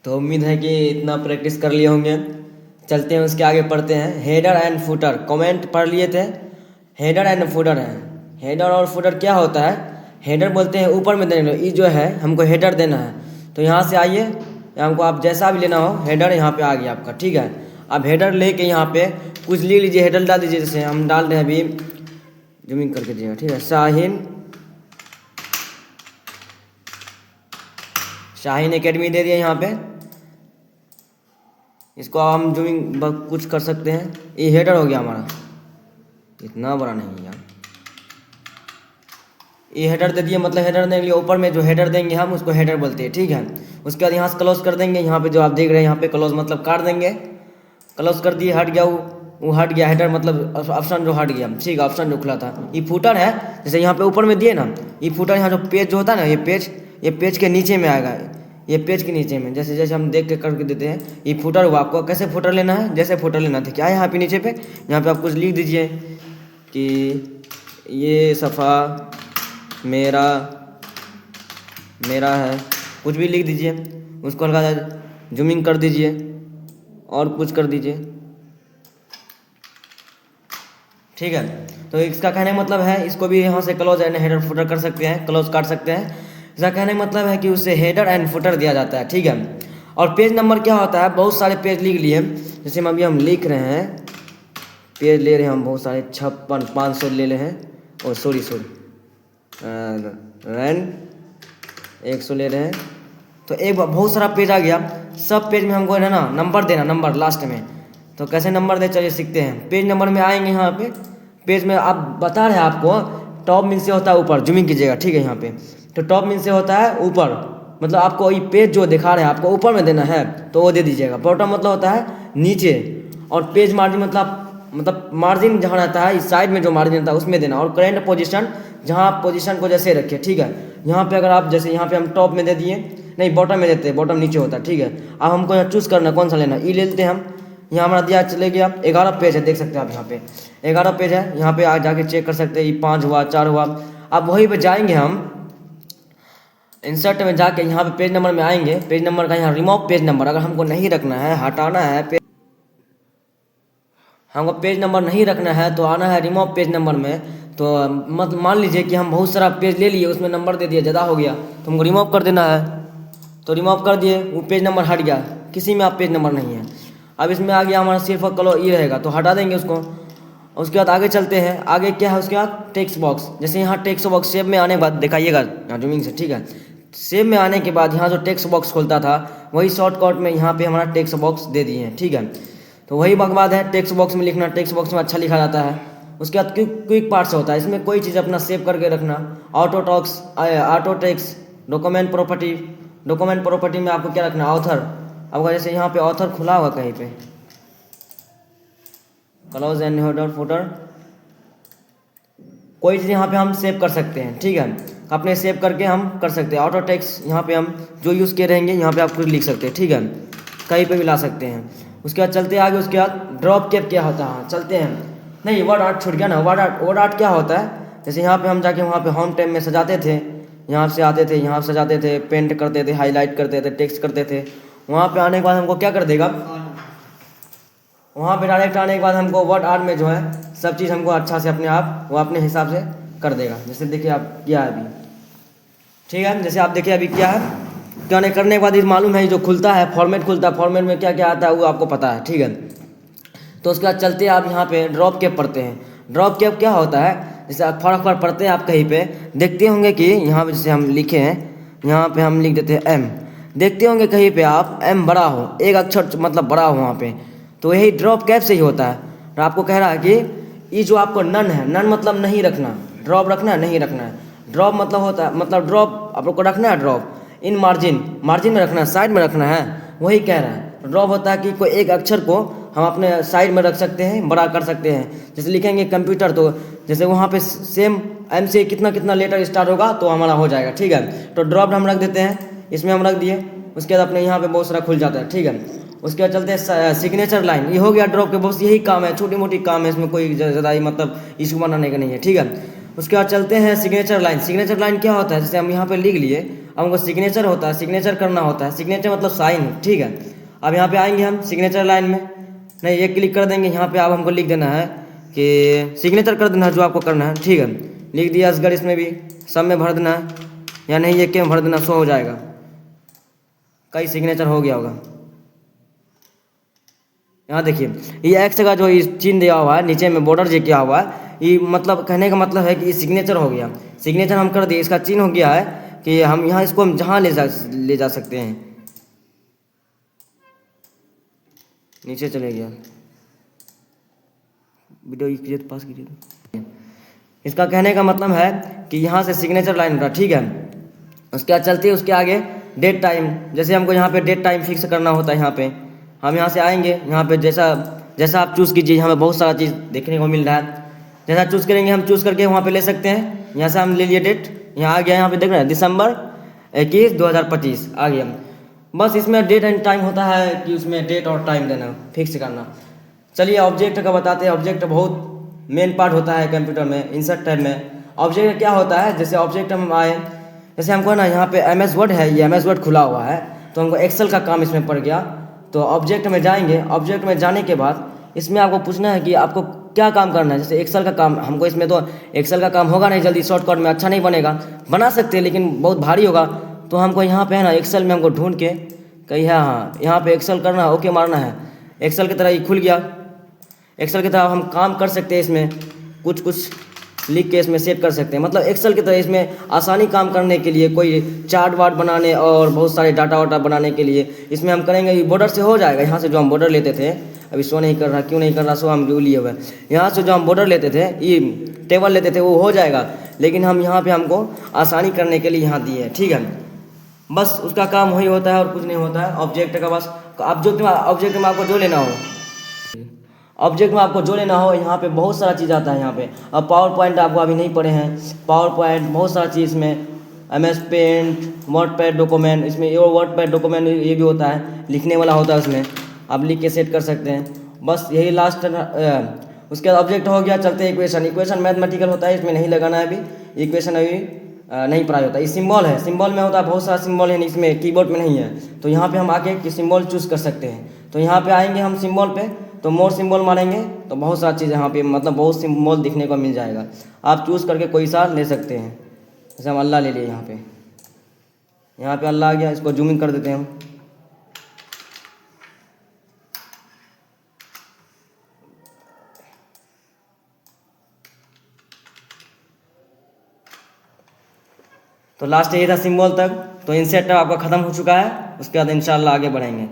तो उम्मीद है कि इतना प्रैक्टिस कर लिए होंगे। चलते हैं उसके आगे पढ़ते हैं। हेडर एंड फुटर कमेंट पढ़ लिए थे। हेडर एंड फुटर है। हेडर और फुटर क्या होता है? हेडर बोलते हैं ऊपर में देने, ये जो है हमको हेडर देना है। तो यहाँ से आइए, हमको आप जैसा भी लेना हो हेडर यहाँ पे आ गया आपका, ठीक है। अब हेडर लेके यहाँ पे कुछ ले लीजिए, हेडर डाल दीजिए। जैसे हम डाल रहे हैं अभी, जूमिंग करके दीजिएगा, ठीक है। शाहीन एकेडमी दे दिया यहाँ पे। इसको हम जूमिंग कुछ कर सकते हैं। ये हेडर हो गया हमारा, इतना बड़ा नहीं है यार। ये हेडर दे दिए, मतलब हेडर देने के लिए ऊपर में जो हेडर देंगे हम उसको हेडर बोलते हैं, ठीक है। उसके बाद यहाँ से क्लोज कर देंगे। यहाँ पे जो आप देख रहे हैं यहाँ पे क्लोज मतलब काट देंगे। क्लोज कर दिए, हट गया वो हट गया हेडर, मतलब ऑप्शन जो हट गया, ठीक है। ऑप्शन जो खुला था ये फुटर है। जैसे यहाँ पे ऊपर में दिए ना, ये फुटर यहाँ जो पेज जो होता है ना, ये पेज के नीचे में आएगा। ये पेज के नीचे में जैसे जैसे हम देख के करके देते हैं, ये फुटर हुआ। आपको कैसे फुटर लेना है? जैसे फुटर लेना था क्या है, यहाँ पे नीचे पे, यहाँ पे आप कुछ लिख दीजिए कि ये सफ़ा मेरा है, कुछ भी लिख दीजिए। उसको हल्का जूमिंग कर दीजिए और कुछ कर दीजिए, ठीक है। तो इसका कहने का मतलब है, इसको भी यहाँ से क्लोज एंड हेडर फुटर कर सकते हैं, क्लोज काट सकते हैं। इसका कहने का मतलब है कि उससे हेडर एंड फुटर दिया जाता है, ठीक है। और पेज नंबर क्या होता है? बहुत सारे पेज लिख लिए, जैसे हम अभी लिख रहे हैं, पेज ले रहे हैं हम बहुत सारे, 56 500 ले रहे हैं, और सॉरी रैन 100 ले रहे हैं। तो एक बहुत सारा पेज आ गया। सब पेज में हमको है ना नंबर देना, नंबर लास्ट में। तो कैसे नंबर दे, चलिए सीखते हैं। पेज नंबर में आएंगे, यहाँ पे पेज में आप बता रहे हैं आपको, टॉप मीन से होता है ऊपर, जूमिंग कीजिएगा, ठीक है। यहाँ पे तो टॉप मीन से होता है ऊपर, मतलब आपको ये पेज जो दिखा रहे हैं आपको ऊपर में देना है तो वो दे दीजिएगा। बॉटम मतलब होता है नीचे, और पेज मार्जिन मतलब मार्जिन जहाँ रहता है इस साइड में जो मार्जिन रहता है उसमें देना। और करेंट पोजीशन, जहाँ आप पोजीशन को जैसे रखिए, ठीक है। यहाँ पे अगर आप जैसे यहाँ पे हम टॉप में दे दिए, नहीं बॉटम में देते हैं, बॉटम नीचे होता है, ठीक है। अब हमको यहाँ चूज़ करना कौन सा लेना, ई ले लेते हैं हम। यहाँ हमारा दिया चले गया 11 पेज है, देख सकते हैं आप यहाँ पे 11 पेज है। यहाँ पे आ जाके चेक कर सकते हैं, ये 5 हुआ 4 हुआ। अब वहीं पे जाएंगे हम इंसर्ट में जाके, यहाँ पे पेज नंबर में आएंगे। पेज नंबर का यहाँ रिमूव पेज नंबर अगर हमको नहीं रखना है, हटाना है, हमको पेज नंबर नहीं रखना है तो आना है रिमूव पेज नंबर में। तो मतलब मान लीजिए कि हम बहुत सारा पेज ले लिए, उसमें नंबर दे दिया, ज़्यादा हो गया तो हमको रिमूव कर देना है। तो रिमूव कर दिए, वो पेज नंबर हट गया, किसी में आप पेज नंबर नहीं है। अब इसमें आ गया हमारा सिर्फ कलर ये रहेगा, तो हटा देंगे उसको। उसके बाद आगे चलते हैं। आगे क्या है उसके बाद? Text box. जैसे यहाँ टेक्स्ट बॉक्स सेव में आने के बाद दिखाइएगा यहाँ जूमिंग से, ठीक है। सेव में आने के बाद यहाँ जो टेक्स्ट बॉक्स खोलता था वही शॉर्टकट में यहाँ पे हमारा टेक्स्ट बॉक्स दे दिए हैं, ठीक है। तो वही बकवाद है, टेक्स्ट बॉक्स में लिखना, टेक्स्ट बॉक्स में अच्छा लिखा जाता है। उसके बाद क्विक पार्ट से होता है, इसमें कोई चीज़ अपना सेव करके रखना। ऑटो टेक्स्ट, डॉक्यूमेंट प्रॉपर्टी में आपको क्या रखना, ऑथर। अब जैसे यहाँ पे ऑथर खुला हुआ कहीं पे, क्लोज एंड हेडर फुटर, कोई चीज़ यहाँ पे हम सेव कर सकते हैं, ठीक है। अपने सेव करके हम कर सकते हैं। ऑटो टेक्स्ट यहाँ पे हम जो यूज़ किए रहेंगे यहाँ पे आप कुछ लिख सकते हैं, ठीक है। कहीं पे भी ला सकते हैं। उसके बाद चलते हैं आगे। उसके बाद ड्रॉप कैप क्या होता है, चलते हैं। नहीं, वर्ड आर्ट छूट गया ना। वर्ड आर्ट क्या होता है? जैसे यहाँ पे हम जाके वहाँ पे होम टैब में सजाते थे, यहाँ से आते थे, यहाँ सजाते थे, पेंट करते थे, हाईलाइट करते थे, टेक्स्ट करते थे। वहाँ पे आने के बाद हमको क्या कर देगा, वहाँ पे डायरेक्ट आने के बाद हमको वर्ड आर्ट में जो है सब चीज़ हमको अच्छा से अपने आप वो अपने हिसाब से कर देगा। जैसे देखिए आप क्या है अभी, ठीक है। जैसे आप देखिए अभी क्या है, क्या नहीं करने के बाद ये मालूम है, जो खुलता है फॉर्मेट खुलता है, फॉर्मेट में क्या क्या आता है वो आपको पता है, ठीक है। तो उसके बाद चलते हैं आप यहाँ पे ड्रॉप कैप पढ़ते हैं। ड्रॉप कैप क्या होता है? जैसे आप फटाफट पढ़ते हैं, आप कहीं पे देखते होंगे कि यहाँ पे जैसे हम लिखे हैं, यहाँ पे हम लिख देते हैं एम। देखते होंगे कहीं पे आप एम बड़ा हो, एक अक्षर मतलब बड़ा हो वहाँ पे, तो यही ड्रॉप कैप से ही होता है। तो आपको कह रहा है कि ये जो आपको नन है, नन मतलब नहीं रखना, ड्रॉप रखना है नहीं रखना है। ड्रॉप मतलब होता है, मतलब ड्रॉप आप लोग को रखना है, ड्रॉप इन मार्जिन में रखना है, साइड में रखना है, वही कह रहा है। ड्रॉप होता है कि कोई एक अक्षर को हम अपने साइड में रख सकते हैं, बड़ा कर सकते हैं। जैसे लिखेंगे कंप्यूटर, तो जैसे वहाँ पे सेम एम से कितना लेटर स्टार्ट होगा तो हमारा हो जाएगा, ठीक है। तो ड्रॉप हम रख देते हैं, इसमें हम रख दिए। उसके बाद अपने यहाँ पे बहुत सारा खुल जाता है, ठीक है। उसके बाद चलते हैं सिग्नेचर लाइन। ये हो गया ड्रॉप के, बस यही काम है, छोटी मोटी काम है, इसमें कोई ज़्यादा ही मतलब इशू बनाने का नहीं है, ठीक है। उसके बाद चलते हैं सिग्नेचर लाइन। सिग्नेचर लाइन क्या होता है? जैसे हम यहाँ पे लिख लिए, हमको सिग्नेचर होता है, सिग्नेचर करना होता है। सिग्नेचर मतलब साइन, ठीक है। अब यहाँ पे आएंगे हम सिग्नेचर लाइन में, नहीं ये क्लिक कर देंगे। यहाँ पे अब हमको लिख देना है कि सिग्नेचर कर देना है जो आपको करना है, ठीक है। लिख दिया असगर, इसमें भी सब में भर देना है, या नहीं एक में भर देना, शो हो जाएगा। कई सिग्नेचर हो गया होगा। यहाँ देखिए ये एक्स का जो चिन्ह दिया हुआ है नीचे में बॉर्डर जो किया हुआ है, ये मतलब कहने का मतलब है कि ये सिग्नेचर हो गया। सिग्नेचर हम कर दिए, इसका चिन्ह हो गया है कि हम यहाँ इसको हम जहाँ ले जा सकते हैं। नीचे चले गया, वीडियो कीजिए तो पास कीजिए। इसका कहने का मतलब है कि यहाँ से सिग्नेचर लाइन उठा, ठीक है। उसके बाद चलते हैं उसके आगे डेट टाइम। जैसे हमको यहाँ पे डेट टाइम फिक्स करना होता है, यहाँ पे हम यहाँ से आएंगे। यहाँ पे जैसा आप चूज़ कीजिए, यहाँ पे बहुत सारा चीज़ देखने को मिल रहा है। जैसा चूज़ करेंगे हम चूज़ करके वहाँ पे ले सकते हैं। यहाँ से हम ले लिए डेट, यहाँ आ गया। यहाँ पे देख रहे हैं दिसंबर 21, 2025 आ गया। बस इसमें डेट एंड टाइम होता है कि उसमें डेट और टाइम देना, फिक्स करना। चलिए ऑब्जेक्ट का बताते हैं। ऑब्जेक्ट बहुत मेन पार्ट होता है कंप्यूटर में, इंसर्ट टैब में। ऑब्जेक्ट क्या होता है, जैसे ऑब्जेक्ट हम आए, जैसे हमको ना यहाँ पे MS वर्ड है, ये MS वर्ड खुला हुआ है, तो हमको एक्सेल का काम इसमें पड़ गया। तो ऑब्जेक्ट में जाएंगे। ऑब्जेक्ट में जाने के बाद इसमें आपको पूछना है कि आपको क्या काम करना है। जैसे एक्सेल का काम हमको, इसमें तो एक्सेल का काम होगा नहीं जल्दी, शॉर्टकट में अच्छा नहीं बनेगा। बना सकते हैं लेकिन बहुत भारी होगा। तो हमको यहाँ पे है ना एक्सेल में हमको ढूंढ के कहीं है, हाँ यहाँ पे एक्सेल करना है, ओके मारना है। एक्सेल की तरह ये खुल गया। एक्सेल की तरह हम काम कर सकते हैं, इसमें कुछ लिख के इसमें सेव कर सकते हैं। मतलब एक्सेल की तरह इसमें आसानी काम करने के लिए, कोई चार्ट वार्ट बनाने और बहुत सारे डाटा वाटा बनाने के लिए इसमें हम करेंगे। ये बॉर्डर से हो जाएगा। यहाँ से जो हम बॉर्डर लेते थे, अभी शो नहीं कर रहा, क्यों नहीं कर रहा, शो हम जो लिए हुए, यहाँ से जो हम बॉर्डर लेते थे, ये टेबल लेते थे, वो हो जाएगा। लेकिन हम यहाँ पे हमको आसानी करने के लिए यहाँ दिए हैं, ठीक है। बस उसका काम वही होता है और कुछ नहीं होता है। ऑब्जेक्ट का बस ऑब्जेक्ट में आपको जो लेना हो, ऑब्जेक्ट में आपको जो लेना हो, यहाँ पे बहुत सारा चीज़ आता है। यहाँ पे अब पावर पॉइंट आपको अभी नहीं पढ़े हैं, पावर पॉइंट बहुत सारा चीज़ में, MS paint, word pad document, इसमें ये वर्ड पैड डॉक्यूमेंट ये भी होता है, लिखने वाला होता है, उसमें आप लिख के सेट कर सकते हैं। बस यही लास्ट उसके बाद ऑब्जेक्ट हो गया। चलते हैं इक्वेशन। इक्वेशन मैथमेटिकल होता है, इसमें नहीं लगाना है अभी। इक्वेशन अभी नहीं पढ़ाई होता। ये सिंबल है, सिंबल में होता है बहुत सारा सिंबल है, इसमें कीबोर्ड में नहीं है। तो यहाँ पे हम आके सिंबल चूज़ कर सकते हैं। तो यहाँ पे आएंगे हम सिंबल पे, तो मोर सिंबल मारेंगे तो बहुत सारी चीज़ यहाँ पे मतलब बहुत सिंबल दिखने को मिल जाएगा। आप चूज़ करके कोई सा ले सकते हैं। जैसे हम अल्लाह ले लिए, यहाँ पे अल्लाह आ गया। इसको जूमिंग कर देते हैं हम। तो लास्ट यही था सिंबल तक। तो इंसर्ट आपका ख़त्म हो चुका है। उसके बाद इंशाल्लाह आगे बढ़ेंगे।